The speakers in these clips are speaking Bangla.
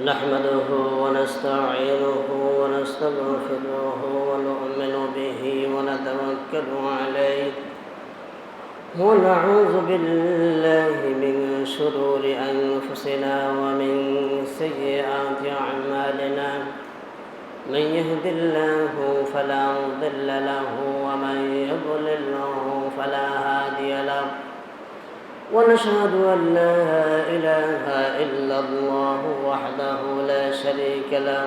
نحمده ونستعينه ونستغفره ونؤمن به ونتوكل عليه ونعوذ بالله من شرور أنفسنا ومن سيئات أعمالنا. من يهد الله فلا مضل له ومن يضلله فلا هادي له، ونشهد أن لا إله إلا الله وحده لا شريك له،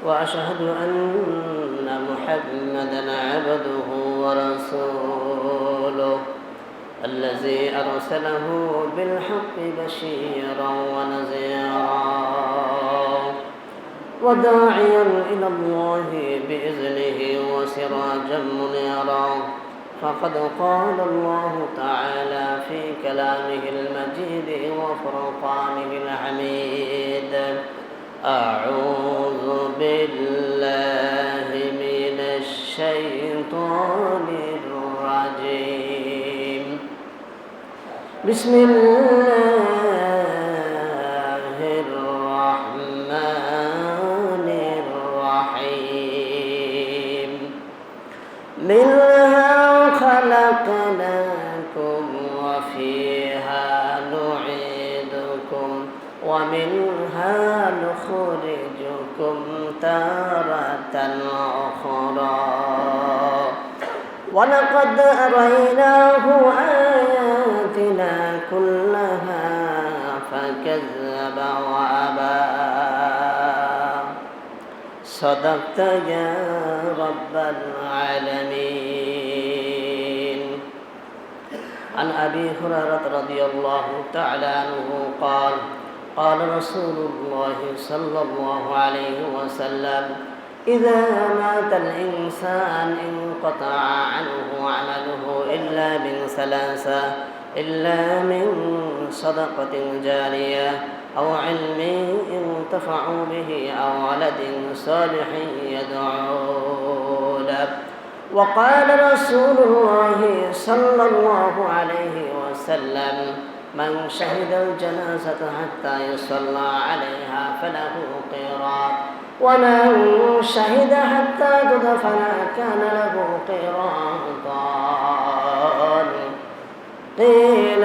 وأشهد أن محمدًا عبده ورسوله الذي أرسله بالحق بشيرا ونذيرا وداعيا إلى الله بإذنه وسراجا منيرا. فقد قال الله تعالى في كلامه المجيد وفرقانه الحميد: أعوذ بالله من الشيطان الرجيم. بسم الله الرحمن الرحيم. منها خلقناكم وفيها نعيدكم ومنها نخرجكم تارة أخرى ولقد أريناه آياتنا كلها فكذب وأبى. صدقت يا رب العالمين. عن أبي هريرة رضي الله تعالى عنه قال: قال رسول الله صلى الله عليه وسلم: إذا مات الإنسان انقطع عنه عمله إلا من ثلاثة: إلا من صدقة جارية أو علم ينتفع به أو ولد صالح يدعو له. وقال رسول الله صلى الله عليه وسلم: من شهد الجنازة حتى يصلى عليها فله قيراط، ومن شهد حتى تدفن كان له قيراطان. قيل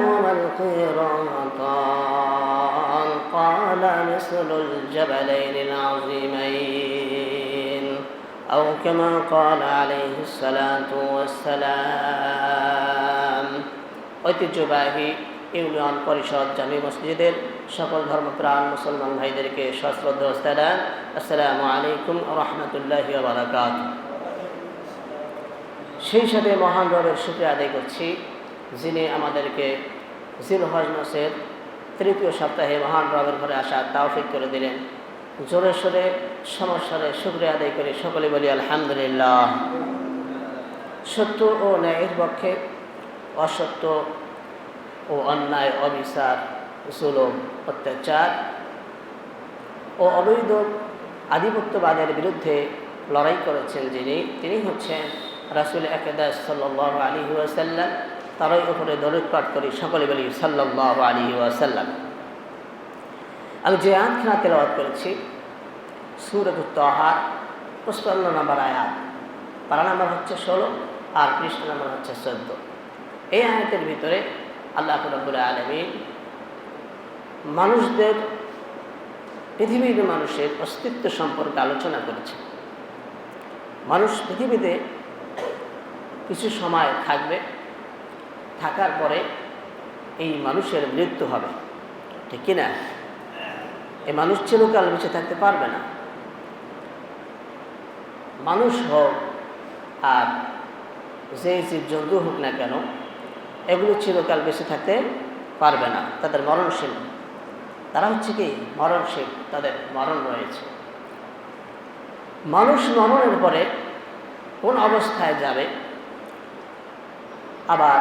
وما القيراطان؟ قال مثل الجبلين العظيمين، أو كما قال عليه الصلاة والسلام. ঐতিহ্যবাহী ইউনিয়ন পরিষদ জামি মসজিদের সকল ধর্মপ্রাণ মুসলমান ভাইদেরকে সশ্রদ্ধ সালাম। আসসালামু আলাইকুম ওয়া রাহমাতুল্লাহি ওয়া বারাকাতুহু। সেই সাথে মহান রবের শুকরিয়া আদায় করছি, যিনি আমাদেরকে জিলহজ মাসের তৃতীয় সপ্তাহে মহান রবের ঘরে আসার তৌফিক করে দিলেন। জোরে সোরে সমস্বরে শুকরিয়া আদায় করে সকলে বলি আলহামদুলিল্লাহ। সত্য ও ন্যায়ের পক্ষে, অসত্য ও অন্যায়, অবিচার, জুলুম, অত্যাচার ও অবৈধ আধিপত্যবাদের বিরুদ্ধে লড়াই করেছেন তিনি হচ্ছেন রাসূল আকরাম সাল্লাল্লাহু আলাইহি ওয়াসাল্লাম। তারই উপরে দরুদ পাঠ করি, সকলে বলি সাল্লাল্লাহু আলাইহি ওয়াসাল্লাম। আমি যে আয়াতখানা তেলাওয়াত করেছি সূরাতুত তাহা ৫৫ নম্বর আয়াত, পারা নাম্বার হচ্ছে ১৬ আর পৃষ্ঠা নাম্বার হচ্ছে ১৪। এই আয়াতের ভিতরে আল্লাহ রাব্বুল আলামিন মানুষদের, পৃথিবীর মানুষের অস্তিত্ব সম্পর্কে আলোচনা করেছে। মানুষ পৃথিবীতে কিছু সময় থাকবে, থাকার পরে এই মানুষের মৃত্যু হবে, ঠিক কিনা? এই মানুষ চিরকাল বেঁচে থাকতে পারবে না। মানুষ হোক আর যে জীবজন্তু হোক না কেন, এগুলো চিরকাল বেঁচে থাকতে পারবে না, তাদের মরণশীল। তারা হচ্ছে কি মরণশীল, তাদের মরণ রয়েছে। মানুষ মরণের পরে কোন অবস্থায় যাবে, আবার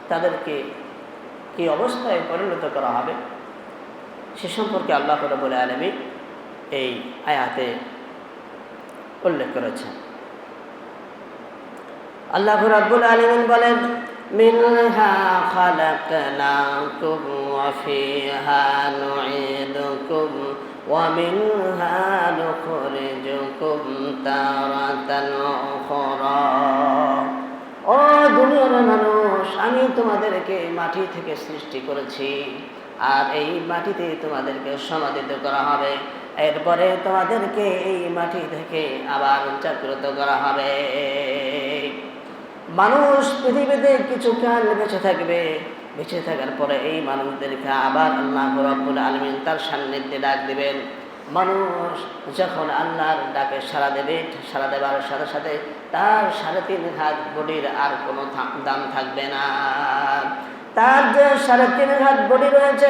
তাদেরকে কি অবস্থায় পরিণত করা হবে, সে সম্পর্কে আল্লাহ রাব্বুল আলামিন এই আয়াতে উল্লেখ করেছেন। আল্লাহ রাব্বুল আলামিন বলেন, منها خلقناكم وفيها نعيدكم ومنها نخرجكم تارة أخرى ও দুনিয়ার মানুষ, আমি তোমাদেরকে মাটি থেকে সৃষ্টি করেছি, আর এই মাটিতে তোমাদেরকে সমাধিত করা হবে। এরপরে তোমাদেরকে এই মাটি থেকে আবার জাগ্রত করা হবে। মানুষ পৃথিবীতে কিছুকাল বেঁচে থাকবে, বেঁচে থাকার পরে এই মানুষদেরকে আবার আল্লাহ রাব্বুল আলামিন তার সান্নিধ্যে ডাক দিবেন। মানুষ যখন আল্লাহর ডাকে সাড়া দেবে, সাড়া দেওয়ার সাথে সাথে তার 3.5 হাত বডির আর কোনো দাম থাকবে না। তার যে 3.5 হাত বডি রয়েছে,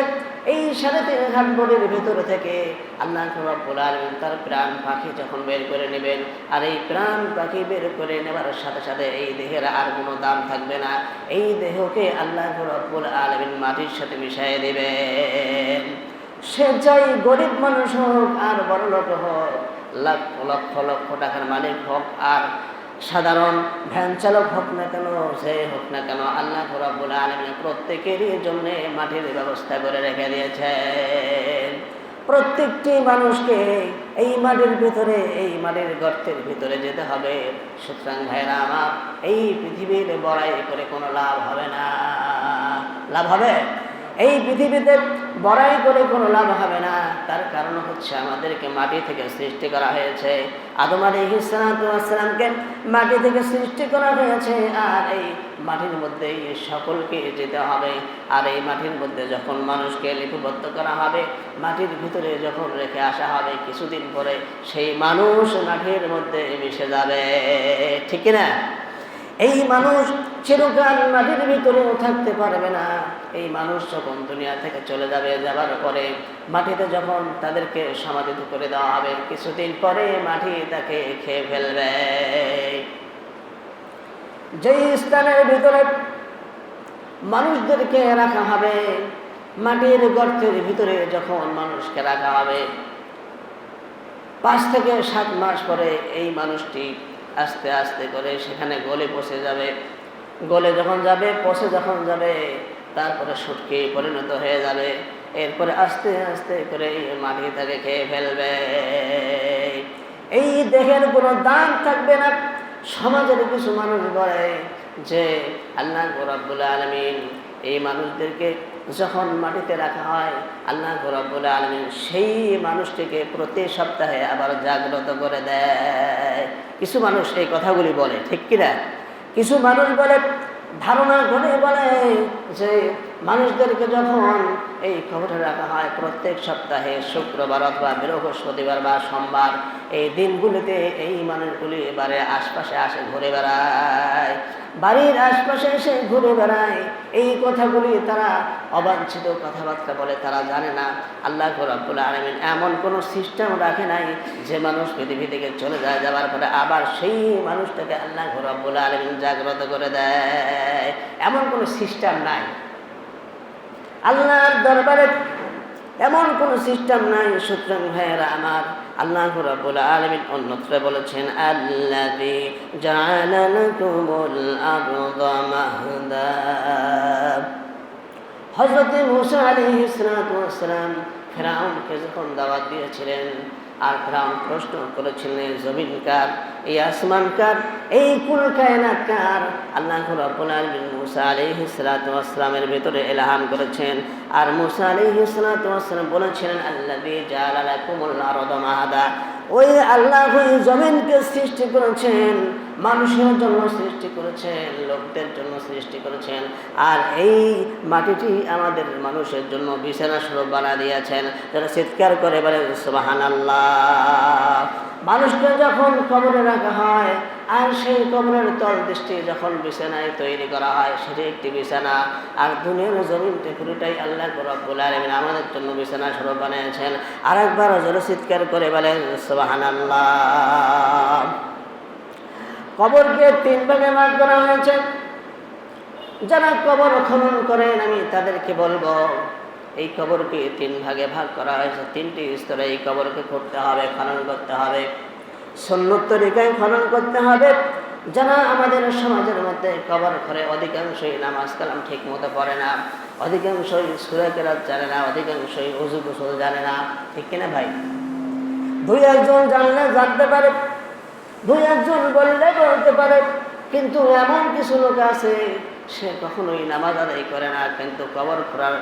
এই 3.5 হাত বডির ভিতরে থেকে আল্লাহ রাব্বুল আলামিন তার প্রাণ পাখি যখন বের করে নেবেন, আর এই প্রাণ পাখি বের করে নেবার সাথে সাথে এই দেহের আর কোনো দাম থাকবে না। এই দেহকে আল্লাহ রাব্বুল আলামিন মাটির সাথে মিশিয়ে দেবেন। সে চাই গরিব মানুষ হোক আর বড় লোক হোক, লক্ষ লক্ষ লক্ষ টাকার মালিক হোক আর সাধারণ ভ্যান চালক হোক না কেন, সে হোক না কেন, আল্লাহ রাব্বুল আলামিন প্রত্যেকেরই জন্য মাটির ব্যবস্থা করে রেখে দিয়েছেন। প্রত্যেকটি মানুষকে এই মাটির ভিতরে, এই মাটির গর্তের ভিতরে যেতে হবে। সুতরাং ভাইরা আমার, এই পৃথিবীর বড়াই করে কোনো লাভ হবে না। লাভ হবে? এই পৃথিবীতে বড়াই করে কোনো লাভ হবে না। তার কারণ হচ্ছে আমাদেরকে মাটি থেকে সৃষ্টি করা হয়েছে। আদম আলাইহিস সালাতু ওয়াস সালামকে মাটি থেকে সৃষ্টি করা হয়েছে, আর এই মাটির মধ্যেই সকলকে যেতে হবে। আর এই মাটির মধ্যে যখন মানুষকে লিপিবদ্ধ করা হবে, মাটির ভিতরে যখন রেখে আসা হবে, কিছুদিন পরে সেই মানুষ মাটির মধ্যে মিশে যাবে, ঠিক না? এই মানুষ চিরকাল মাটির ভিতরেও থাকতে পারবে না। এই মানুষ যখন দুনিয়া থেকে চলে যাবে, যাবার পরে মাটিতে যখন তাদেরকে সমাধিত করে দেওয়া হবে, কিছুদিন পরে মাটি তাকে খেয়ে ফেলবে। যেই স্থানের ভিতরে মানুষদেরকে রাখা হবে, মাটির গর্তের ভিতরে যখন মানুষকে রাখা হবে, 5 থেকে 7 মাস পরে এই মানুষটি আস্তে আস্তে করে সেখানে গলে পচে যাবে। গলে যখন যাবে, পচে যখন যাবে, তারপরে শুটকি পরিণত হয়ে যাবে। এরপরে আস্তে আস্তে করে মাটি তাকে খেয়ে ফেলবে। এই দেহের কোনো দাম থাকবে না। সমাজের কিছু মানুষ বলে যে আল্লাহ রাব্বুল আলামিন এই মানুষদেরকে যখন মাটিতে রাখা হয়, আল্লাহ রাব্বুল আলামিন সেই মানুষটিকে প্রতি সপ্তাহে আবার জাগ্রত করে দেয়। কিছু মানুষ এই কথাগুলি বলে, ঠিক কিনা? কিছু মানুষ বলে, ধারণা করে বলে যে মানুষদেরকে যখন এই কবরে রাখা হয় প্রত্যেক সপ্তাহে শুক্রবার অথবা বৃহস্পতিবার বা সোমবার, এই দিনগুলিতে এই মানুষগুলি এবারে আশপাশে আসে, ঘুরে বেড়ায়, বাড়ির আশপাশে এসে ঘুরে বেড়ায়। এই কথাগুলি তারা অবাঞ্ছিত কথাবার্তা বলে, তারা জানে না আল্লাহ রাব্বুল আলামিন এমন কোনো সিস্টেম রাখে নাই যে মানুষ পৃথিবী থেকে চলে যায়, যাবার পরে আবার সেই মানুষটাকে আল্লাহ রাব্বুল আলামিন জাগ্রত করে দেয়। এমন কোনো সিস্টেম নাই। আল্লাহর দরবারে এমন কোনো সিস্টেম নাই। সুতরাং ভাইয়েরা আমার, আল্লাহ রাব্বুল আলামিন অন্যত্র বলেছেন, আল্লাযী জাআলা লাকুমুল আরদা মাহদা। হযরত মূসা আলাইহিস সালাতু ওয়াস সালাম ফিরআউনকে যখন দাওয়াত দিয়েছিলেন, আর ফিরআউন প্রশ্ন করেছিলেন, জমিন কার, এই আসমান কার, এই কুল কায়নাত কার? আল্লাহ রাব্বুল আলামিন মূসা আলাইহিস সালাতু ওয়াস সালামের ভিতরে ইলহাম করেছেন। আর মূসা আলাইহিস সালাতু ওয়াস সালাম বলেছিলেন, আল্লাযী জাআলা লাকুমুল আরদা মাহদা। ওই আল্লাহ ওই জমিনকে সৃষ্টি করেছেন, মানুষের জন্য সৃষ্টি করেছেন, লোকদের জন্য সৃষ্টি করেছেন, আর এই মাটিটি আমাদের মানুষের জন্য বিছানা স্বরূপ বানিয়ে দিয়েছেন। যারা চিৎকার করে বলে সুবহানাল্লাহ। মানুষকে যখন কবরে রাখা হয়, আর সেই কবরের তল দৃষ্টি যখন বিছানায় তৈরি করা হয়, সেটি একটি বিছানা। আর দুনিয়ার জমিনটি পুরোটাই আল্লাহ রাব্বুল আলামিন আমাদের জন্য বিছানা স্বরূপ বানিয়েছেন। আরেকবার জোরে চিৎকার করে বলেন সুবহানাল্লাহ। কবরকে 3 ভাগে ভাগ করা হয়েছে। যারা কবর খনন করেন, আমি তাদেরকে বলবো, এই কবরকে 3 ভাগে ভাগ করা হয়েছে। 3টি স্তরে এই কবরকে করতে হবে, খনন করতে হবে। সুন্নত তরিকায় খনন করতে হবে, যারা আমাদের সমাজের মধ্যে কবর ঘরে অধিকাংশই নামাজ কালাম ঠিক মতো পড়ে না, অধিকাংশই সূরা কেরাত জানে না, অধিকাংশই ওযু গোসল জানে না, ঠিক কিনা ভাই? দুই একজন জানলে জানতে পারে, দুই একজন বললে বলতে পারে, কিন্তু এমন কিছু লোক আছে সে কখনোই নামাজ আদায় করে না, কিন্তু কবর খোঁড়ার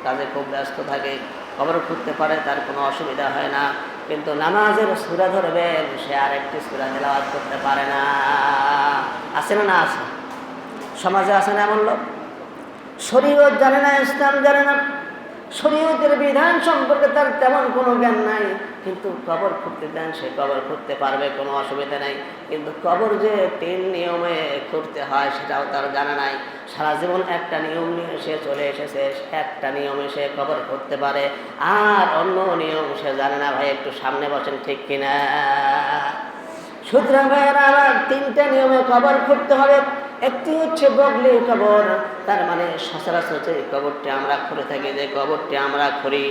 কাজে খুব ব্যস্ত থাকে। কবর খুঁড়তে পারে, তার কোনো অসুবিধা হয় না, কিন্তু নামাজের সূরা ধরবেন সে আরেকটি সূরা তেলাওয়াত করতে পারে না। আছে না? না আছে, সমাজে আছে না এমন লোক? শরীয়ত জানে না, ইসলাম জানে না, শরীয়তের বিধান সম্পর্কে তার তেমন কোনো জ্ঞান নাই, কিন্তু কবর খুঁড়তে দেন সে কবর খুঁড়তে পারবে, কোনো অসুবিধা নাই, কিন্তু কবর যে 3 নিয়মে খুঁড়তে হয় সেটাও তার জানা নাই। সারা জীবন একটা নিয়ম নিয়ে সে চলে এসেছে, একটা নিয়মে সে কবর খুঁড়তে পারে, আর অন্য নিয়ম সে জানে না। ভাই একটু সামনে বসেন, ঠিক কিনা? সুতরাং ভাইয়েরা আমার 3টা নিয়মে কবর খুঁড়তে হবে। একটি হচ্ছে বগলি কবর, তার মানে সচরাচর যে কবরটি আমরা খুঁড়ে থাকি, যে কবরটি আমরা খুঁড়ি,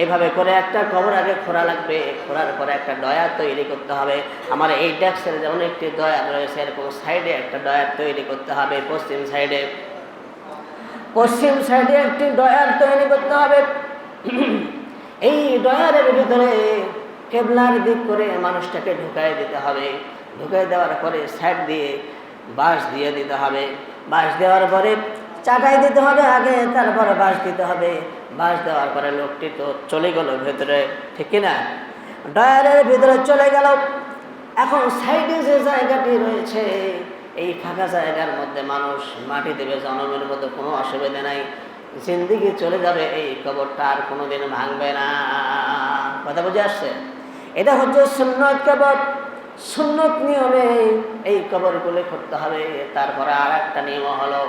এইভাবে করে একটা কবর আগে খোঁড়া লাগবে। খোঁড়ার পরে একটা ডয়ার তৈরি করতে হবে। আমার এই ডেস্কের যেমন একটি ডয়ার রয়েছে, এরকম সাইডে একটা ডয়ার তৈরি করতে হবে। পশ্চিম সাইডে একটি ডয়ার তৈরি করতে হবে। এই ডয়ারের ভিতরে কেবলার দিক করে মানুষটাকে ঢুকাই দিতে হবে। ঢুকাই দেওয়ার পরে সাইড দিয়ে বাঁশ দিয়ে দিতে হবে। বাঁশ দেওয়ার পরে চাটাই দিতে হবে আগে, তারপরে বাঁশ দিতে হবে। বাঁশ দেওয়ার পরে লোকটি তো চলে গেল ভেতরে, ঠিক কিনা? ডয়ারের ভিতরে চলে গেল। এখন সাইডে যে জায়গাটি রয়েছে, এই ফাঁকা জায়গার মধ্যে মানুষ মাটি দেবে, জনমের মধ্যে কোনো অসুবিধা নাই, জিন্দিগি চলে যাবে, এই কবরটা আর কোনোদিন ভাঙবে না। কথা বুঝে আসছে? এটা হচ্ছে সুন্নত কবর। সুন্নত নিয়মে এই কবরগুলো করতে হবে। তারপরে আর একটা নিয়ম হলো,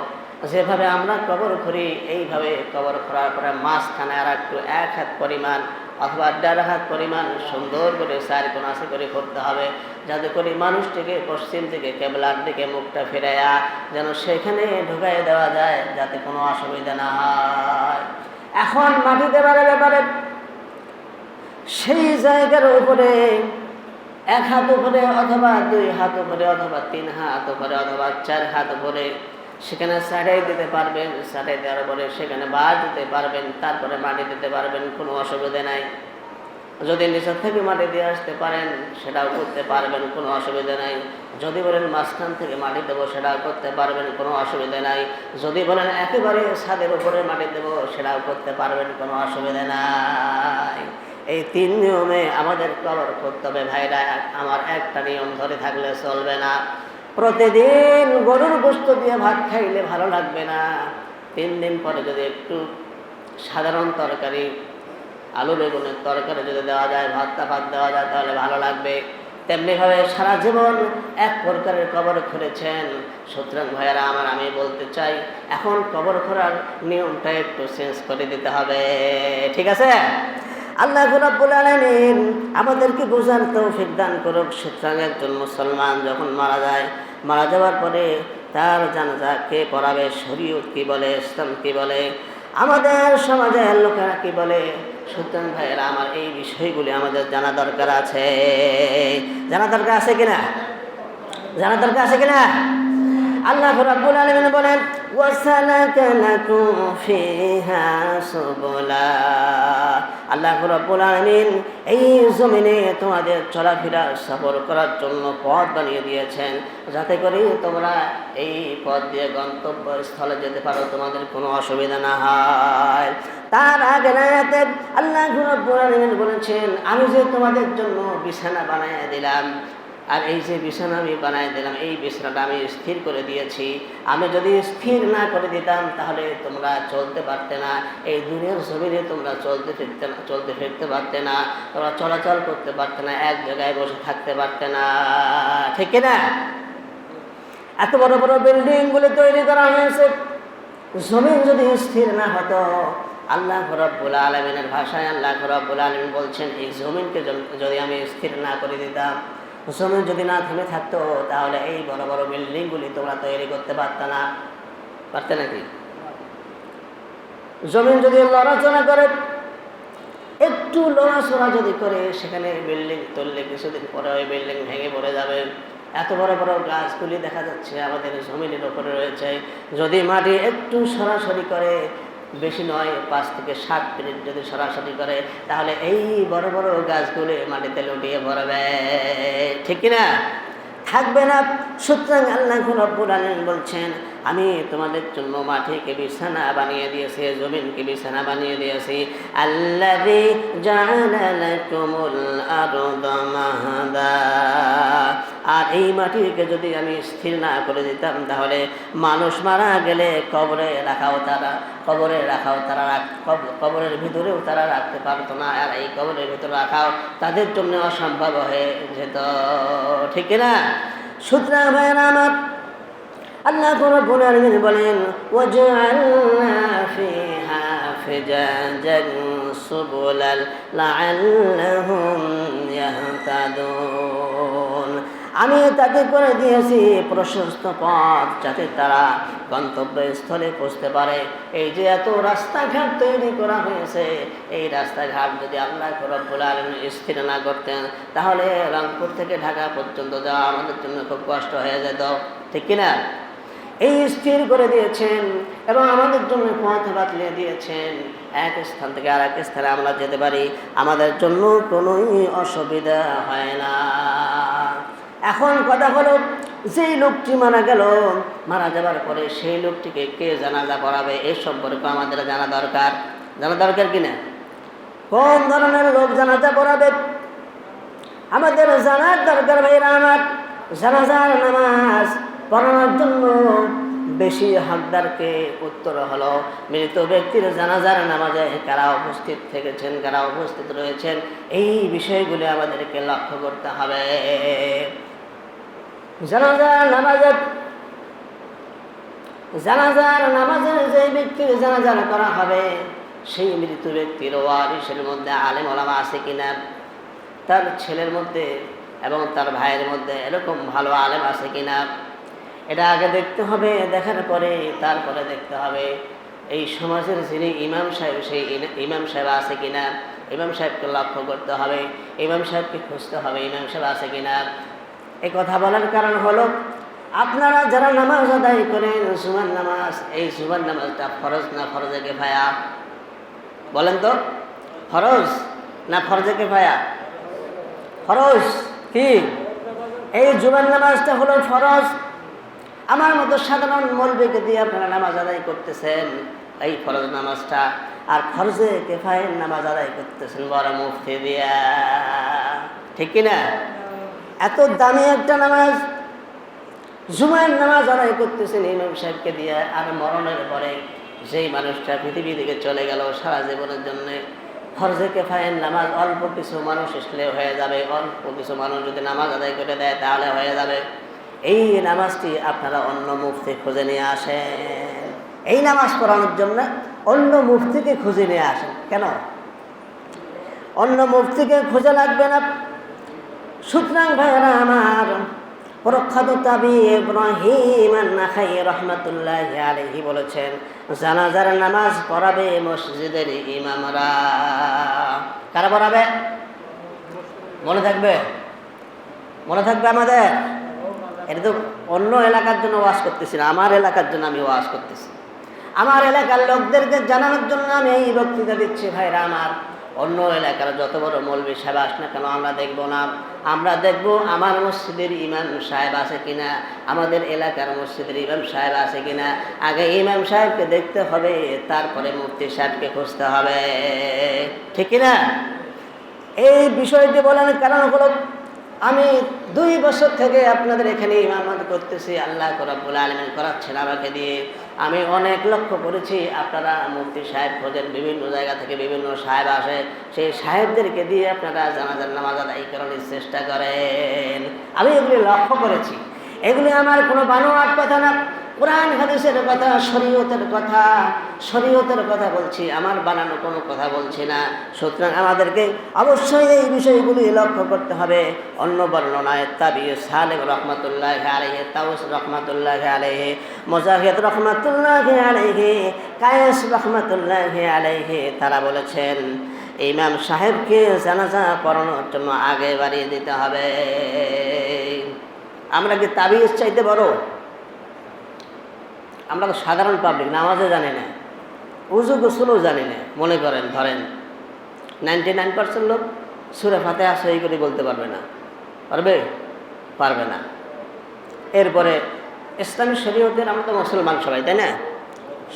যেভাবে আমরা কবর করি এইভাবে কবর করার পরে মাঝখানে আর একটু 1 হাত পরিমাণ অথবা 1.5 হাত পরিমাণ সুন্দর করে 4 কোণাসি করে করতে হবে, যাতে করে মানুষটিকে পশ্চিম দিকে কেবলার দিকে মুখটা ফিরাইয়া যেন সেখানে ঢুকাই দেওয়া যায়, যাতে কোনো অসুবিধা না হয়। এখন মাটি দেওয়ার ব্যাপারে সেই জায়গার উপরে 1 হাত উপরে অথবা 2 হাত উপরে অথবা 3 হাত উপরে অথবা 4 হাত উপরে সেখানে সাইডাই দিতে পারবেন। সাইডাই দেওয়ার পরে সেখানে বাঁশ দিতে পারবেন, তারপরে মাটি দিতে পারবেন, কোনো অসুবিধা নাই। যদি নিচের থেকে মাটি দিয়ে আসতে পারেন সেটাও করতে পারবেন, কোনো অসুবিধা নাই। যদি বলেন মাঝখান থেকে মাটি দেবো সেটাও করতে পারবেন, কোনো অসুবিধা নাই। যদি বলেন একেবারে ছাদের উপরে মাটি দেবো সেটাও করতে পারবেন, কোনো অসুবিধা নাই। এই 3 নিয়মে আমাদের কবর করতে হবে ভাইরা। আমার একটা নিয়ম ধরে থাকলে চলবে না। প্রতিদিন গরুর গোশত দিয়ে ভাত খাইলে ভালো লাগবে না। 3 দিন পরে যদি একটু সাধারণ তরকারি, আলু বেগুনের তরকারি যদি দেওয়া যায়, ভাত দেওয়া যায়, তাহলে ভালো লাগবে। তেমনিভাবে সারা জীবন এক প্রকারের কবর খুঁড়েছেন। সুতরাং ভাইয়েরা আমার, আমি বলতে চাই এখন কবর খোঁড়ার নিয়মটা একটু চেঞ্জ করে দিতে হবে, ঠিক আছে? আল্লাহ রাব্বুল আলামিন আমাদেরকে বোঝার তৌফিক দান করুক। সুতরাং একজন মুসলমান যখন মারা যাওয়ার পরে তার জানাজা কে পড়াবে, শরীয়ত কি বলে, ইসলাম কি বলে, আমাদের সমাজের লোকেরা কি বলে। সুতরাং ভাইয়েরা আমার, এই বিষয়গুলি আমাদের জানা দরকার আছে। জানা দরকার আছে কিনা? জানা দরকার আছে কিনা? আল্লাহ রাব্বুল আলামিন বলেন, ওয়াসালাকা লাকুম ফিহা সুবুলা। আল্লাহ রাব্বুল আলামিন এই জমিনে তোমাদের চলাফেরা সফর করার জন্য পথ বানিয়ে দিয়েছেন, যাতে করে তোমরা এই পথ দিয়ে গন্তব্যস্থলে যেতে পারো, তোমাদের কোনো অসুবিধা না হয়। তার আগে আয়াতে আল্লাহ রাব্বুল আলামিন বলেছেন, আমি যে তোমাদের জন্য বিছানা বানিয়ে দিলাম, আর এই যে বিছানা আমি বানাই দিলাম, এই বিছানাটা আমি স্থির করে দিয়েছি। আমি যদি স্থির না করে দিতাম তাহলে তোমরা চলতে পারতে না, এই দুনিয়ার জমিনে তোমরা চলতে ফিরতে পারতে না, তোমরা চলাচল করতে পারতে না, এক জায়গায় বসে থাকতে পারতে না, ঠিক না? এত বড় বড় বিল্ডিংগুলো তৈরি করা হয়েছে, জমিন যদি স্থির না হতো, আল্লাহ রাব্বুল আলামিনের ভাষায় আল্লাহ রাব্বুল আলামিন বলছেন, এই জমিনকে যদি আমি স্থির না করে দিতাম, জমিন যদি না থেমে থাকতো, তাহলে এই বড় বড় বিল্ডিংগুলি তোমরা তৈরি করতে পারতে না। পারতে নাকি? জমিন যদি লড়াচড়া করে, একটু লড়াচড়া যদি করে, সেখানে বিল্ডিং তুললে কিছুদিন পরে ওই বিল্ডিং ভেঙে পড়ে যাবে। এত বড় বড় গাছগুলি দেখা যাচ্ছে আমাদের জমিনের ওপরে রয়েছে। যদি মাটি একটু সরাসরি করে, বেশি নয় 5 থেকে 7 মিনিট যদি সরাসরি করে, তাহলে এই বড় বড় গাছগুলি মাটিতে লুটিয়ে পড়বে, ঠিক কিনা? থাকবে না। সুতরাং আল্লাহ রাব্বুল আলামিন বলছেন, আমি তোমাদের জন্য মাটিকে বিছানা বানিয়ে দিয়েছি, জমিনকে বিছানা বানিয়ে দিয়েছি। আল্লাযী জাআলা লাকুমুল আরদা মাহাদা। আর এই মাটিকে যদি আমি স্থির না করে দিতাম, তাহলে মানুষ মারা গেলে কবরের ভিতরেও তারা রাখতে পারতো না। আর এই কবরের ভিতরে রাখাও তাদের জন্য অসম্ভব হয়ে যেত, ঠিক না? সুতরাং ভাইয়েরা আমার, আল্লাহ রাব্বুল আলামিন বলেন, ওয়াজআলনা ফিহা ফিজাজান সুবুলাল লাআল্লাহুম ইয়াহতাদুন। আমি তাকে করে দিয়েছি প্রশস্ত পথ, যাতে তারা গন্তব্যস্থলে পৌঁছতে পারে। এই যে এত রাস্তাঘাট তৈরি করা হয়েছে, এই রাস্তাঘাট যদি আল্লাহ রাব্বুল আলামিন স্থির না করতেন, তাহলে রংপুর থেকে ঢাকা পর্যন্ত যাওয়া আমাদের জন্য খুব কষ্ট হয়ে যেত, ঠিক কিনা? এই স্থির করে দিয়েছেন এবং আমাদের জন্য পথ বাতলে দিয়েছেন। এক স্থান থেকে আর এক স্থানে আমরা যেতে পারি, আমাদের জন্য কোনো অসুবিধা হয় না। এখন কথা হলো, যেই লোকটি মারা গেল, মারা যাবার পরে সেই লোকটিকে কে জানাজা পড়াবে, এই সম্পর্কে আমাদের জানা দরকার কিনা? কোন ধরনের লোক জানাজা পড়াবে আমাদের জানার দরকার। ভাইরা আমার, জানাজার নামাজ পড়ানোর জন্য বেশি হকদারকে উত্তর হলো মৃত ব্যক্তির জানাজার নামাজে কারা উপস্থিত থেকেছেন, কারা উপস্থিত রয়েছেন, এই বিষয়গুলি আমাদেরকে লক্ষ্য করতে হবে। জানাজার নামাজে যে ব্যক্তির জানাজা করা হবে, সেই মৃত ব্যক্তির ওয়ারিসের মধ্যে আলেম ওলামা আছে কিনা, তার ছেলের মধ্যে এবং তার ভাইয়ের মধ্যে এরকম ভালো আলেম আছে কিনা, এটা আগে দেখতে হবে। দেখার পরে তারপরে দেখতে হবে এই সমাজের যিনি ইমাম সাহেব, সেই ইমাম সাহেব আছে কিনা, ইমাম সাহেবকে লক্ষ্য করতে হবে, ইমাম সাহেবকে খুঁজতে হবে ইমাম সাহেব আছে কিনা। এই কথা বলার কারণ হলো, আপনারা যারা নামাজ আদায় করেন জুমার নামাজ, এই জুমার নামাজটা ফরজ না ফরজে কিফায়া? বলেন তো, ফরজ না ফরজে কিফায়া? ফরজ। কি? এই জুমার নামাজটা হলো ফরজ। আমার মতো সাধারণ মৌলবীকে দিয়ে আপনারা নামাজ আদায় করতেছেন এই ফরজ নামাজটা, আর ফরজে কিফায়ের নামাজ আদায় করতেছেন বড় মুফতি দিয়া, ঠিক কিনা? এত দামি একটা নামাজ, জুমার নামাজ আদায় করতেছেন ইমাম সাহেবকে দিয়ে, আর মরণের পরে যেই মানুষটা পৃথিবী থেকে চলে গেল সারা জীবনের জন্য, ফরজে কিফায়ের নামাজ অল্প কিছু মানুষ আসলে হয়ে যাবে, অল্প কিছু মানুষ যদি নামাজ আদায় করে দেয় তাহলে হয়ে যাবে। এই নামাজটি আপনারা অন্য মুফতি খুঁজে নিয়ে আসেন, এই নামাজ পড়ানোর জন্য অন্য মুফতিকে খুঁজে নিয়ে আসেন। কেন? অন্য মুফতিকে খুঁজে লাগবে না। সুতরাং ভাইরা আমার, প্রখ্যাত তাবি ইব্রাহিম আন-নাখাই রাহমাতুল্লাহি আলাইহি বলেছেন, জানাজার নামাজ পড়াবে মসজিদের ইমামরা। কারা পড়াবে? মনে থাকবে আমাদের? এটা তো অন্য এলাকার জন্য ওয়াজ করতেছি না, আমার এলাকার জন্য আমি ওয়াজ করতেছি। আমার এলাকার লোকদেরকে জানানোর জন্য আমি এই বক্তৃতা দিচ্ছি। ভাইরা আমার, অন্য এলাকার যত বড় মৌলবী সাহেব আস না কেন, আমরা দেখবো না। আমরা দেখবো আমার মসজিদের ইমাম সাহেব আছে কিনা, আমাদের এলাকার মসজিদের ইমাম সাহেব আছে কিনা। আগে ইমাম সাহেবকে দেখতে হবে, তারপরে মুফতি সাহেবকে খুঁজতে হবে, ঠিক কিনা? এই বিষয়টি বলার কারণ হলো, আমি 2 বছর থেকে আপনাদের এখানে ইমামত করতেছি, আল্লাহ রাব্বুল আলামিন করাচ্ছেন আমাকে দিয়ে। আমি অনেক লক্ষ্য করেছি, আপনারা মুফতি সাহেব খোঁজেন, বিভিন্ন জায়গা থেকে বিভিন্ন সাহেব আসে, সেই সাহেবদেরকে দিয়ে আপনারা জানাজার নামাজ আদায় করার চেষ্টা করেন। আমি এগুলি লক্ষ্য করেছি। এগুলি আমার কোনো বানোয়াট কথা না, কোরআন হাদিসের কথা, শরীয়তের কথা বলছি, আমার বানানো কোনো কথা বলছি না। সুতরাং আমাদেরকে অবশ্যই এই বিষয়গুলি লক্ষ্য করতে হবে। অন্য বর্ণনায় তাবি সালেম রহমাতুল্লাহি আলাইহি, তাউস রহমাতুল্লাহি আলাইহি, মুজাহিদ রহমাতুল্লাহি আলাইহি, কায়েস রহমাতুল্লাহি আলাইহি, তারা বলেছেন ইমাম সাহেবকে জানাজা পড়ানোর জন্য আগে বাড়িয়ে দিতে হবে। আমরা কি তাবিজ চাইতে বড়? আমরা তো সাধারণ পাবলিক, নামাজও জানি না, উজু গোসলও জানি না। মনে করেন ধরেন 99% লোক সূরা ফাতিহা সহি করে বলতে পারবে না। পারবে? পারবে না। এরপরে ইসলামী শরীয়তের, আমরা তো মুসলমান সবাই, তাই না?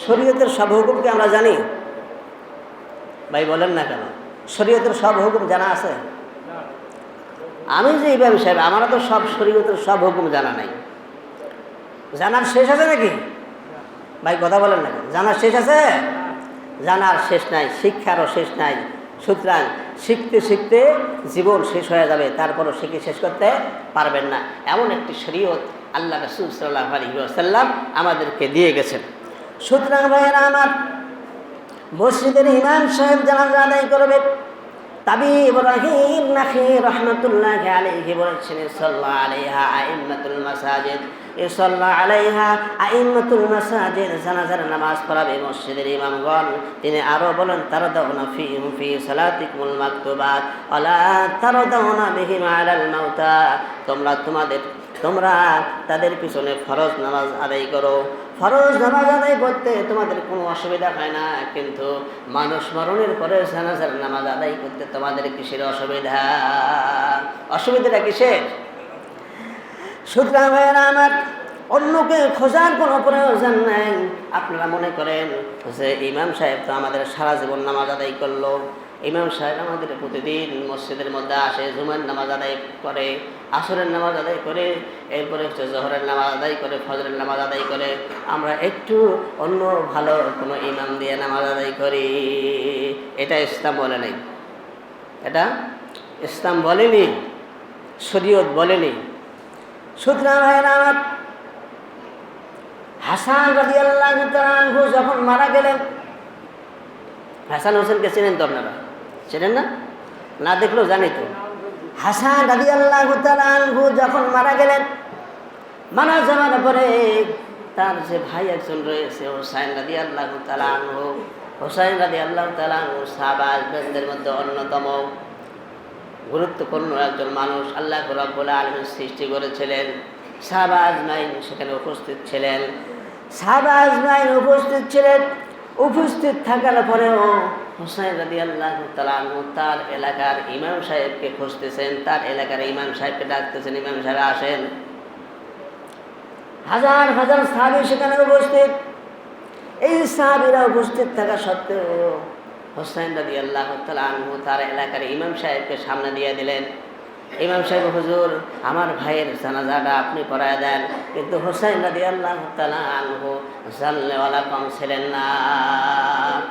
শরীয়তের সব হুকুমকে আমরা জানি? ভাই বলেন না কেন? শরীয়তের সব হুকুম জানা আছে? আমি যে ইমাম সাহেব, আমারও তো সব শরীয়তের সব হুকুম জানা নাই। জানার শেষ আছে নাকি? ভাই কথা বলেন না কেন? জানার শেষ আছে? জানার শেষ নাই, শিক্ষারও শেষ নাই। সুতরাং শিখতে শিখতে জীবন শেষ হয়ে যাবে, তারপরও শিখে শেষ করতে পারবেন না। এমন একটি শরীয়ত আল্লাহ রাসূল সাল্লাল্লাহু আলাইহি ওয়াসাল্লাম আমাদেরকে দিয়ে গেছেন। সুতরাং ভাইয়েরা আমার, মসজিদের ইমাম সাহেব জানাজা আদায় করবে। তাবি ইব্রাহিম নাখি রহমাতুল্লাহি আলাইহি বলেছেন, সাল্লাল্লাহু আলাইহা আইম্মাতুল মাসাজিদ, সাল্লাল্লাহু আলাইহা আইম্মাতুল মাসাজিদ, জানাজার নামাজ পড়াবে মসজিদের ইমামগণ। তিনি আরো বলেন, তারদাউনা ফি সালাতিকুমুল মাকতুবাত ওয়ালা তারদাউনা বিহিম আলাল মাউতা, তোমরা তাদের পিছনে ফরজ নামাজ আদায় করো। ফরজ নামাজ আদায় করতে তোমাদের কোনো অসুবিধা হয় না, কিন্তু মানুষ মরণের পরে জানাজার নামাজ আদায় করতে তোমাদের কিসের অসুবিধা? অসুবিধাটা কিসের? সুতরাং ভাইয়েরা আমার, অন্যকে খোঁজার কোনো প্রয়োজন নেই। আপনারা মনে করেন যে ইমাম সাহেব তো আমাদের সারা জীবন নামাজ আদায় করলো, ইমাম সাহেব আমাদের প্রতিদিন মসজিদের মধ্যে আসে, জুমার নামাজ আদায় করে, আসরের নামাজ আদায় করে, এরপরে হচ্ছে জোহরের নামাজ আদায় করে, ফজরের নামাজ আদায় করে। আমরা একটু অন্য ভালো কোনো ইমাম দিয়ে নামাজ আদায় করি। এটা ইসলাম বলে নাই, এটা ইসলাম বলেনি, শরীয়ত বলেনি। সুতরাং আমার হাসান রাদিয়াল্লাহু তাআলা আনহু যখন মারা গেলেন, হাসান হোসেনকে চেনেন তো আপনারা? চেনেন না? না দেখলেও জানি তো। হাসান রাদিয়াল্লাহু তাআলা আনহু যখন মারা গেলেন, মারা যাওয়ার পরে তার যে ভাই একজন রয়েছে হুসাইন রাদিয়াল্লাহু তাআলা আনহু, হুসাইন রাদিয়াল্লাহু তাআলা আনহু সাহাবাদের মধ্যে অন্যতম গুরুত্বপূর্ণ একজন মানুষ। আল্লাহ রাব্বুল আলামিন সৃষ্টি করেছিলেন। সাহাবা আজমাইন সেখানে উপস্থিত ছিলেন। সাহাবা আজমাইন উপস্থিত ছিলেন। উপস্থিত থাকার পরেও হুসাইন রাদিয়াল্লাহু তাআলা আনহু তার এলাকার ইমাম সাহেবকে খুঁজতেছেন, তার এলাকার ইমাম সাহেবকে ডাকতেছেন, ইমাম সাহেব আসেন। হাজার হাজার সাহাবী সেখানে উপস্থিত। এই সাহাবীরা উপস্থিত থাকা সত্ত্বেও হুসাইন রাদিয়াল্লাহু তাআলা আনহু তার এলাকার ইমাম সাহেবকে সামনে দিয়ে দিলেন। ইমাম সাহেব, হুজুর আমার ভাইয়ের জানাজাটা আপনি পড়ায় দেন। কিন্তু হুসাইন রাদিয়াল্লাহু তাআলা আনহু জানলেওয়ালা কম ছিলেন না,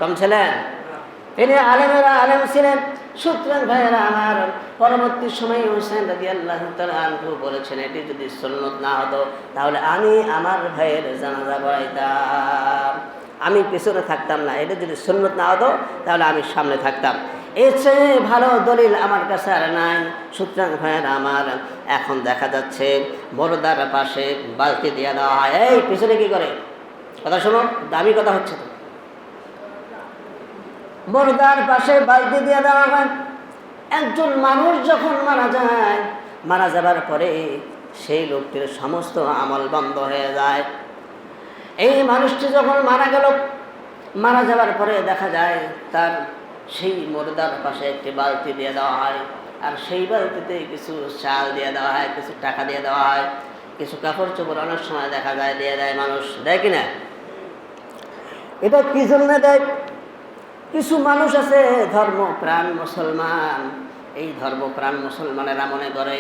কম ছিলেন। তিনি আলেমেরা আলেম ছিলেন। সুতরাং ভাইয়েরা আমার, পরবর্তী সময়ে হুসাইন রাদিয়াল্লাহু তাআলা আনহু বলেছেন, এটি যদি সুন্নত না হতো তাহলে আমি আমার ভাইয়ের জানাজা পড়াইতাম, আমি পিছনে থাকতাম না। এটা যদি সুন্নত না হতো তাহলে আমি সামনে থাকতাম। এর চেয়ে ভালো দলিল আমার কাছে আর নাই। সুতরাং ভাইয়েরা আমার, এখন দেখা যাচ্ছে বড়দার পাশে বালতি দিয়ে দেওয়া হয়। এই পিছনে কি করে? কথা শোনো, দামি কথা হচ্ছে তো। বড়দার পাশে বালতি দিয়ে দেওয়া হয়। একজন মানুষ যখন মারা যায়, মারা যাবার পরে সেই লোকটির সমস্ত আমল বন্ধ হয়ে যায়। এই মানুষটি যখন মারা গেল, মারা যাবার পরে দেখা যায় তার সেই মুর্দার পাশে একটি বালতি দিয়ে দেওয়া হয়, আর সেই বালতিতে কিছু চাল দিয়ে দেওয়া হয়, কিছু টাকা দিয়ে দেওয়া হয়, কিছু কাপড় চোপড় অনেক সময় দেখা যায় দিয়ে দেয় মানুষ, দেয় কিনা? এটা কি জন্য দেয়? কিছু মানুষ আছে ধর্মপ্রাণ মুসলমান, এই ধর্মপ্রাণ মুসলমানেরা মনে করে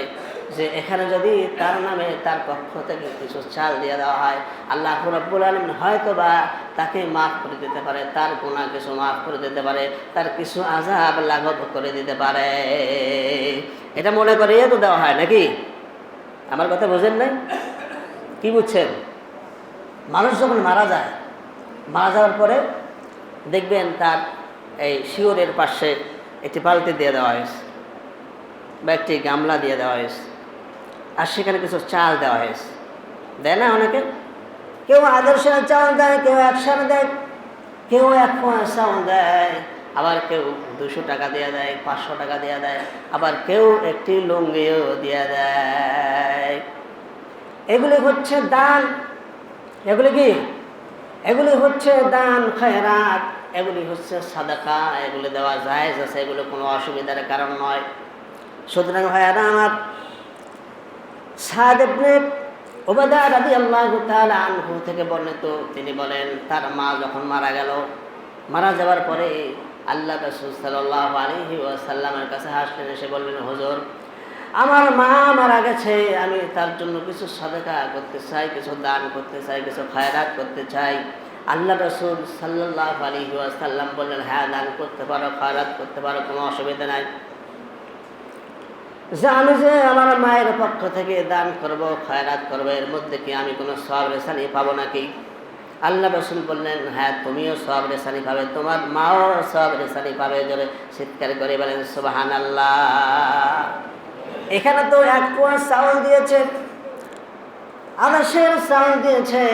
যে এখানে যদি তার নামে তার পক্ষ থেকে কিছু চাল দিয়ে দেওয়া হয়, আল্লাহ রাব্বুল আলামিন হয়তো বা তাকে মাফ করে দিতে পারে, তার গুনাহ কিছু মাফ করে দিতে পারে, তার কিছু আযাব লাঘব করে দিতে পারে। এটা মনে করে তো দেওয়া হয় নাকি? আমার কথা বোঝেন নাই? কি বুঝছেন? মানুষ যখন মারা যায়, মারা যাওয়ার পরে দেখবেন তার এই শিওরের পাশে একটি বালতি দিয়ে দেওয়া হয়েছে বা একটি গামলা দিয়ে দেওয়া হয়েছে, আর সেখানে কিছু চাল দেওয়া হয়েছে। দেয় না অনেকে? কেউ আদর্শের চাল দেয়, কেউ 100 দেয়, কেউ 1 পোয়া চাল দেয়, আবার কেউ 200 টাকা দিয়ে দেয়, 500 টাকা দিয়ে দেয়, আবার কেউ একটি লুঙ্গিও দিয়ে দেয়। এগুলি হচ্ছে দান। এগুলি কি? এগুলি হচ্ছে দান খয়রাত, এগুলি হচ্ছে সাদাকা, এগুলি দেওয়া জায়েজ আছে, এগুলো কোনো অসুবিধার কারণ নয়। সুতরাং ভাইয়ারা আমার, সাদ ইবনে উবাদা রাদিয়াল্লাহু তাআলা আনহু থেকে বর্ণিত, তিনি বলেন তার মা যখন মারা গেল, মারা যাওয়ার পরে আল্লাহ রাসূল সাল্লাল্লাহু আলাইহি ওয়াসাল্লামের কাছে আসলেন, এসে বললেন, হুজুর আমার মা মারা গেছে, আমি তার জন্য কিছু সাদাকা করতে চাই, কিছু দান করতে চাই, কিছু খায়রাত করতে চাই। আল্লাহ রাসূল সাল্লাল্লাহু আলাইহি ওয়াসাল্লাম বললেন, হ্যাঁ দান করতে পারো, খায়রাত করতে পারো, কোনো অসুবিধা নাই। যে আমি যে আমার মায়ের পক্ষ থেকে দান করব, খায়রাত করব, এর মধ্যে কি আমি কোনো সওয়াব রেসানি পাবো নাকি? আল্লাহ রাসূল বললেন, হ্যাঁ তুমিও সওয়াব রেসানি পাবে, তোমার মাও সওয়াব রেসানি পাবে। জোরে চিৎকার করে বলেন সুবহানাল্লাহ। এখানে তো 1 পোয়া চাউল দিয়েছে, আদাসের চাউল দিয়েছে,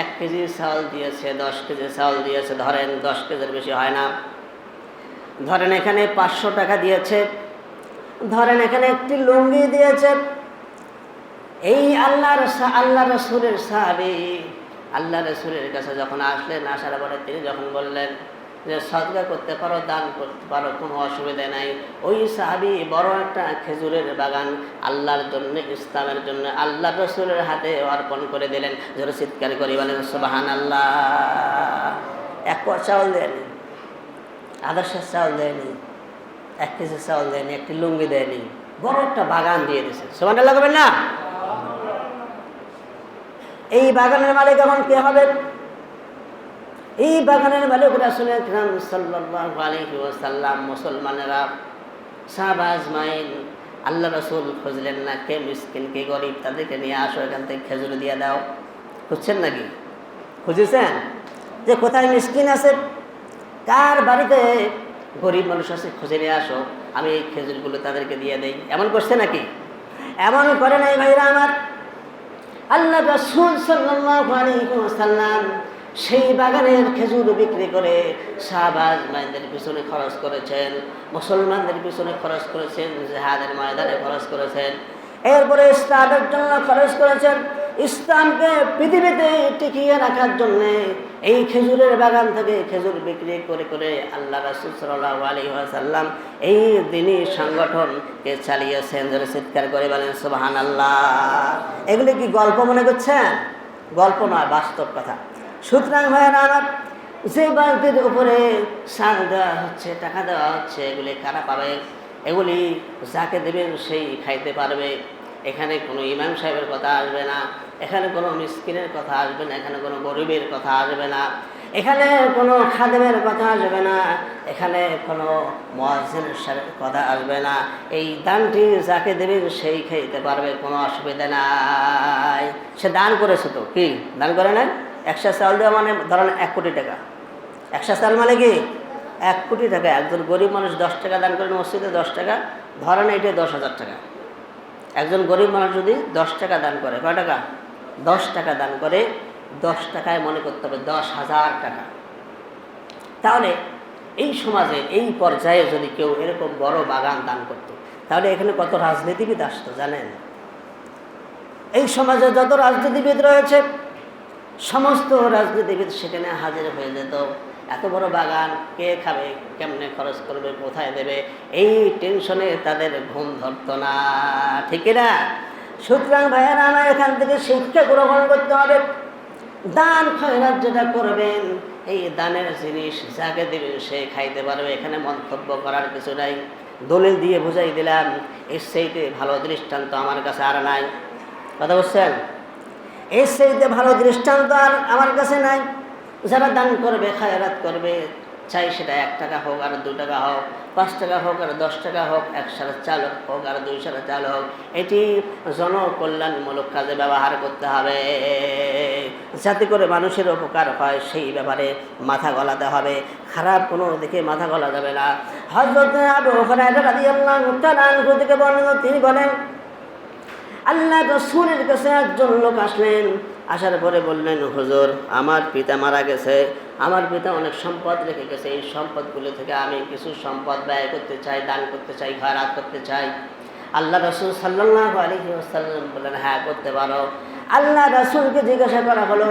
1 কেজি চাউল দিয়েছে, 10 কেজি চাউল দিয়েছে, ধরেন 10 কেজির বেশি হয় না। ধরেন এখানে 500 টাকা দিয়েছে, ধরেন এখানে একটি লুঙ্গি দিয়েছে। এই আল্লাহ রাসূলের সাহাবী আল্লাহ রাসূলের কাছে যখন আসলেন, আসার পরে তিনি যখন বললেন যে সদকা করতে পারো, দান করতে পারো, কোনো অসুবিধা নাই, ওই সাহাবী বড় একটা খেজুরের বাগান আল্লাহর জন্য, ইসলামের জন্য আল্লাহ রাসূলের হাতে অর্পণ করে দিলেন। জোরে চিৎকার করে বলেন সুবহানাল্লাহ। 1 পোয়া চাউল দেয়নি, আদার্সের চাউল দেয়নি, 1 কেজি চাউল দেয়নি, একটি লুঙ্গি দেয়নি, বড় একটা বাগান দিয়ে দিয়েছে। সুবহানাল্লাহ করবেন না? এই বাগানের মালিক এখন কে হবে? এই বাগানের মালিক রাসূল আকরাম সাল্লাল্লাহু আলাইহি ওয়াসাল্লাম। মুসলমানেরা, সাহাবা আজমাইন, আল্লাহ রাসূল খুঁজলেন না কে মিসকিন, কে গরিব, তাদেরকে নিয়ে আসো, এখান থেকে খেজুর দিয়ে দাও। খুঁজছেন নাকি? খুঁজেছেন যে কোথায় মিসকিন আছে, কার বাড়িতে গরিব মানুষ আছে, খুঁজে নিয়ে আসো, আমি এই খেজুরগুলো তাদেরকে দিয়ে দেই। এমন করছে নাকি? এমন করে নাই ভাইরা আমার। আল্লাহ রাসূল সাল্লাল্লাহু আলাইহি ওয়াসাল্লাম সেই বাগানের খেজুর বিক্রি করে সাহাবা আজমাইনদের পিছনে খরচ করেছেন, মুসলমানদের পিছনে খরচ করেছেন, জিহাদের ময়দানে খরচ করেছেন, এরপরে ইসলামের জন্য খরচ করেছেন। ইসলামকে পৃথিবীতে টিকিয়ে রাখার জন্যে এই খেজুরের বাগান থেকে খেজুর বিক্রি করে করে আল্লাহ রাসূল সাল্লাল্লাহু আলাইহি ওয়াসাল্লাম এই দ্বীনি সংগঠনকে চালিয়েছেন। যারা চিৎকার করে বলেন সুবহানাল্লাহ। এগুলি কি গল্প মনে করছেন? গল্প নয়, বাস্তব কথা। সুতরাং ভাইয়েরা আমার, যে বালতির উপরে সার দেওয়া হচ্ছে, টাকা দেওয়া হচ্ছে, এগুলি কারা পাবে? এগুলি যাকে দেবেন সেই খাইতে পারবে। এখানে কোনো ইমাম সাহেবের কথা আসবে না, এখানে কোনো মিসকিনের কথা আসবে না, এখানে কোনো গরিবের কথা আসবে না, এখানে কোনো খাদেমের কথা আসবে না, এখানে কোনো মুয়াজ্জিনের কথা আসবে না। এই দানটি যাকে দেবেন সেই খাইতে পারবে, কোনো অসুবিধা নাই। সে দান করেছে তো, কি দান করে না? 100 চাউল দেওয়া মানে ধরেন 1 কোটি টাকা। 100 চাউল মানে কি 1 কোটি টাকা। একজন গরিব মানুষ 10 টাকা দান করেন মসজিদে, 10 টাকা, ধরেন এটা 10,000 টাকা। একজন গরিব মানুষ যদি 10 টাকা দান করে, কয় টাকা? 10 টাকা দান করে, 10 টাকায় মনে করতে হবে 10,000 টাকা। তাহলে এই সমাজে এই পর্যায়ে যদি কেউ এরকম বড় বাগান দান করত, তাহলে এখানে কত রাজনীতিবিদ আসতো জানেন? এই সমাজে যত রাজনীতিবিদ রয়েছে সমস্ত রাজনীতিবিদ সেখানে হাজির হয়ে যেত। এত বড় বাগান কে খাবে, কেমনে খরচ করবে, কোথায় দেবে, এই টেনশনে তাদের ঘুম ধরতো না, ঠিক না? সুতরাং ভাইয়েরা আমার, এখান থেকে শিক্ষা গ্রহণ করতে হবে। দান খয়রাত যেটা করবেন, এই দানের জিনিস যাকে দেবেন সে খাইতে পারবে। এখানে মন্তব্য করার কিছু নাই। দলিল দিয়ে বুঝাই দিলাম, এর চাইতে ভালো দৃষ্টান্ত আমার কাছে আর নাই। কথা বলছেন? এর চাইতে ভালো দৃষ্টান্ত আর আমার কাছে নাই। যারা দান করবে, খায়রাত করবে, চাই সেটা 1 টাকা হোক আর 2 টাকা হোক, 5 টাকা হোক আর 10 টাকা হোক, 1 সারা চাল হোক আর 2 সারা চাল হোক, এটি জনকল্যাণমূলক কাজে ব্যবহার করতে হবে, যাতে করে মানুষের উপকার হয়। সেই ব্যাপারে মাথা গলাতে হবে, খারাপ কোনো দিকে মাথা গলা যাবে না। হযরত আবু হুরায়রা রাদিয়াল্লাহু তাআলা আনহু থেকে বর্ণিত, তিনি বলেন, আল্লাহ রাসূলের কাছে একজন লোক আসলেন। আসার পরে বললেন, হুজুর আমার পিতা মারা গেছে, আমার পিতা অনেক সম্পদ রেখে গেছে, এই সম্পদগুলো থেকে আমি কিছু সম্পদ ব্যয় করতে চাই, দান করতে চাই, খয়রাত করতে চাই। আল্লাহ রাসূল সাল্লাল্লাহু আলাইহি ওয়াসাল্লাম বললেন, হ্যাঁ করতে পারো। আল্লাহ রাসূলকে জিজ্ঞাসা করা হলো,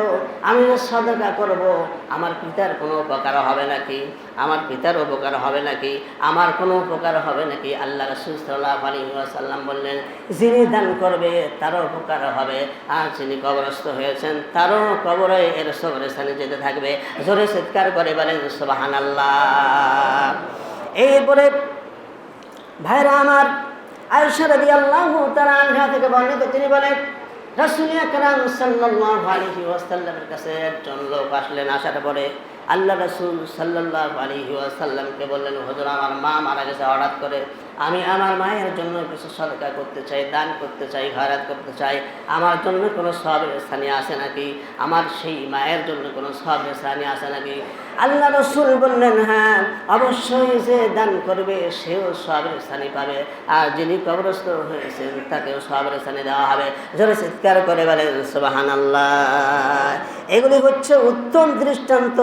আমি যে সাদাকা করব, আমার পিতার কোনো উপকার হবে নাকি? আমার পিতার উপকার হবে নাকি? আমার কোনো উপকার হবে নাকি? আল্লাহ রাসূল সাল্লাল্লাহু আলাইহি ওয়াসাল্লাম বললেন, যিনি দান করবে তারও উপকার হবে, আর যিনি কবরস্থ হয়েছেন তারও কবরে এর কবরস্থানে যেতে থাকবে। জোরে চিৎকার করে বলেন সুবহানাল্লাহ। এরপরে ভাইরা আমার, আয়েশা রাদিয়াল্লাহু তাআলা আনহা থেকে বর্ণিত, তিনি বলেন, রাসূল আকরাম সাল্লাল্লাহু আলাইহি ওয়াসাল্লামের কাছে একজন লোক আসলেন। আসার পরে আল্লাহ রাসূল সাল্লাল্লাহু আলাইহি ওয়াসাল্লামকে বললেন, হুজুর আমার মা মারা গেছে, হঠাৎ করে আমি আমার মায়ের জন্য কিছু সদকা করতে চাই, দান করতে চাই, খয়রাত করতে চাই। আমার জন্য কোনো সওয়াবের স্থানে আছে নাকি? আমার সেই মায়ের জন্য কোনো সওয়াবের স্থানে আছে নাকি? আল্লাহ রাসূল বললেন, হ্যাঁ অবশ্যই, যে দান করবে সেও সওয়াবের স্থানে পাবে, আর যিনি কবরস্থ হয়েছেন তাকেও সওয়াবের স্থানে দেওয়া হবে। জোরে চিৎকার করে বলেন সুবহানাল্লাহ। এগুলি হচ্ছে উত্তম দৃষ্টান্ত,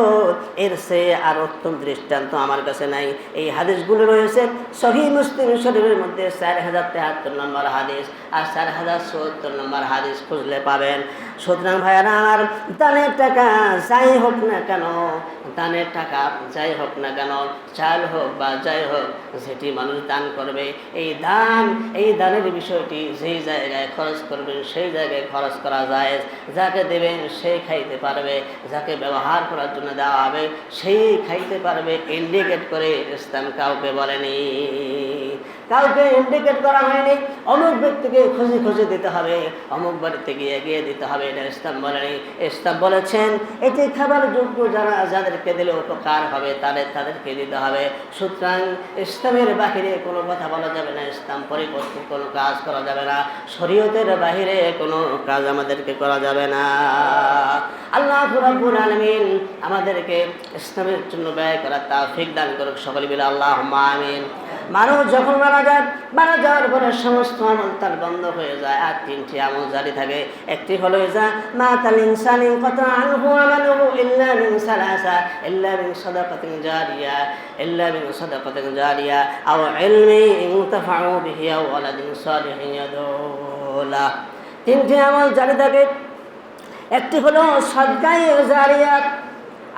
এর চেয়ে আর উত্তম দৃষ্টান্ত আমার কাছে নাই। এই হাদিসগুলো রয়েছে সহিহ মুসলিম শরীফের মধ্যে 4073 নম্বর হাদিস আর 4070 নম্বর হাদিস খুঁজলে পাবেন। সুতরাং ভাইয়ারা আমার, দানের টাকা যাই হোক না কেন, দানের টাকা যাই হোক না কেন, চাল হোক বা যাই হোক, যেটি মানুষ দান করবে, এই দানের বিষয়টি যেই জায়গায় খরচ করবেন সেই জায়গায় খরচ করা যায়। যাকে দেবেন সেই খাইতে পারবে, যাকে ব্যবহার করার জন্য দেওয়া হবে সেই খাইতে পারবে। ইন্ডিকেট করে ইসলাম কাউকে বলেনি, কাউকে ইন্ডিকেট করা হয়নি অমুক ব্যক্তিকে খুঁজে খুঁজে দিতে হবে, অমুক বাড়িতে গিয়ে দিতে হবে, এটা ইসলাম বলেনি। ইসলাম বলেছেন এটি খাবার যোগ্য, যাদেরকে দিলে উপকার হবে তাদেরকে দিতে হবে। সুতরাং ইসলামের বাহিরে কোনো কথা বলা যাবে না, ইসলাম পরিপন্থী কোনো কাজ করা যাবে না, শরীয়তের বাহিরে কোনো কাজ আমাদেরকে করা যাবে না। আল্লাহ রাব্বুল আলামিন আমাদেরকে ইসলামের জন্য ব্যয় করার তৌফিক দান করুক। সকলে মিলে আল্লাহুম্মা আমিন। মানুষ যখন মারা যাওয়ার পরে সমস্ত আমল তার বন্ধ হয়ে যায়, আর তিনটি আমল জারি থাকে। একটি হলো যা মাতাল ইনসানি কাতা আনহু আমালুহু ইল্লা মিন সালাসা, ইল্লা মিন সাদাকাতিন জারিয়া আও ইলমিন ইনতাফাউ বিহি আও ওয়ালাদিন সালিহিন ইয়াদউ লাহ। তিনটি আমল জারি থাকে। একটি হলো সাদকায়ে জারিয়া,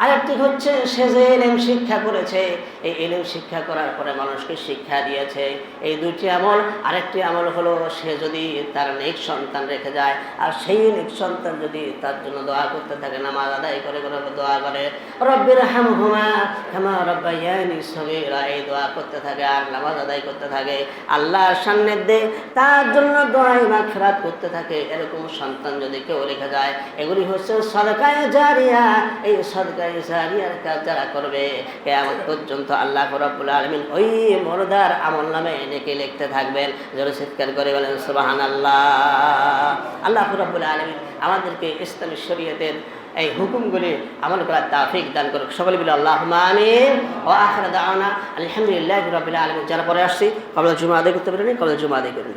আরেকটি হচ্ছে সে যে ইলম শিক্ষা করেছে, এই ইলম শিক্ষা করার পরে মানুষকে শিক্ষা দিয়েছে, এই দুইটি আমল। আরেকটি আমল হলো সে যদি তার নেক সন্তান রেখে যায়, আর সেই নেক সন্তান যদি তার জন্য দোয়া করতে থাকে, নামাজ আদায় করে দোয়া করে, রব্বির হামহুমা কামা রাব্বায়ানি সগীরা, এই দোয়া করতে থাকে আর নামাজ আদায় করতে থাকে, আল্লাহর সান্নিধ্যে তার জন্য দোয়াই মাগফিরাত করতে থাকে, এরকম সন্তান যদি কেউ রেখে যায়, এগুলি হচ্ছে সাদকায়ে জারিয়া। এই সাদকায়ে জারিয়ার কাজ যারা করবে কিয়ামত পর্যন্ত আল্লাহ রাব্বুল আলামিন ওই মুর্দার আমলনামায় এনেকে লিখতে থাকবেন। জোরে চিৎকার করে বলেন সুবহানাল্লাহ। আল্লাহ রাব্বুল আলামিন আমাদেরকে ইসলামী শরীয়তের এই হুকুমগুলি আমল করার তৌফিক দান করুক। সকলে বলে আল্লাহুম্মা আমিন। ওয়া আখিরু দাওয়ানা আলহামদুলিল্লাহি রাব্বিল আলামিন। যারা পরে আসছি কবল জুমা আদায় করতে পারেনি, কবল জুমা আদায় করুন।